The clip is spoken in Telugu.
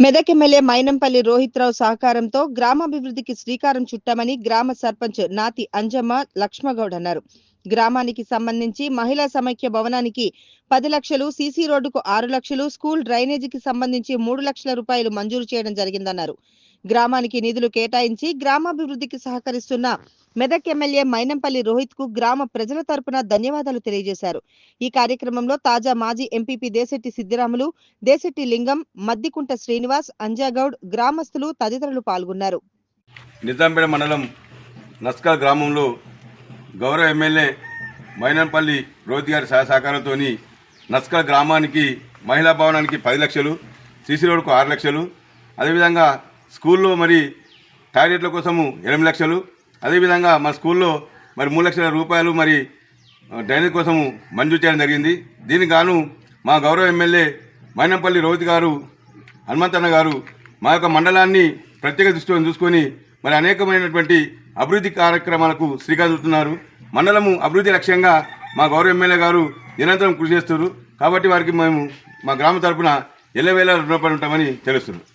మెదక్ ఎమ్మెల్యే మైనంపల్లి రోహిత్రావు సహకారంతో గ్రామాభివృద్ధికి శ్రీకారం చుట్టామని గ్రామ సర్పంచ్ నాతి అంజమ్మ లక్ష్మగౌడ్ అన్నారు. గ్రామానికి సంబంధించి మహిళా సమైక్య భవనానికి 10 లక్షలు, సీసీ రోడ్డుకు 6 లక్షలు, స్కూల్ డ్రైనేజీకి సంబంధించి 3 లక్షల రూపాయలు మంజూరు చేయడం జరిగిందన్నారు. గ్రామానికి నిధులు కేటాయించి గ్రామాభివృద్ధికి సహకరిస్తున్న మెదక్ ఎమ్మెల్యే మైనంపల్లి రోహిత్ కు గ్రామ ప్రజల తరపున ధన్యవాదాలు తెలియజేశారు. ఈ కార్యక్రమంలో తాజా మాజీ ఎంపీపీ దేశెట్టి సిద్దిరాములు, దేశెట్టి లింగం, మద్దికుంట శ్రీనివాస్, అంజాగౌడ్, గ్రామస్తులు తదితరులు పాల్గొన్నారు. నిజాంపేట మండలం నస్కల్ గ్రామంలో గౌరవ ఎమ్మెల్యే మైనంపల్లి రోహిత్ గారి సహకారంతో నస్కల్ గ్రామానికి మహిళా భవనానికి 10 లక్షలు, సీసీ రోడ్కు 6 లక్షలు, అదేవిధంగా స్కూల్లో మరి టాయిలెట్ల కోసము 8 లక్షలు, అదేవిధంగా మా స్కూల్లో మరి 3 లక్షల రూపాయలు మరి డ్రైనేజ్ కోసము మంజూరు చేయడం జరిగింది. దీనికి గాను మా గౌరవ ఎమ్మెల్యే మైనంపల్లి రోహిత్ గారు, హనుమంతన్న గారు మా యొక్క మండలాన్ని ప్రత్యేక దృష్టిలో చూసుకొని మరి అనేకమైనటువంటి అభివృద్ధి కార్యక్రమాలకు శ్రీకారం చుడుతున్నారు. మండలము అభివృద్ధి లక్ష్యంగా మా గౌరవ ఎమ్మెల్యే గారు నిరంతరం కృషి చేస్తున్నారు. కాబట్టి వారికి మేము మా గ్రామ తరపున ఎల్లవేళ రుణపడి ఉంటామని తెలుస్తున్నారు.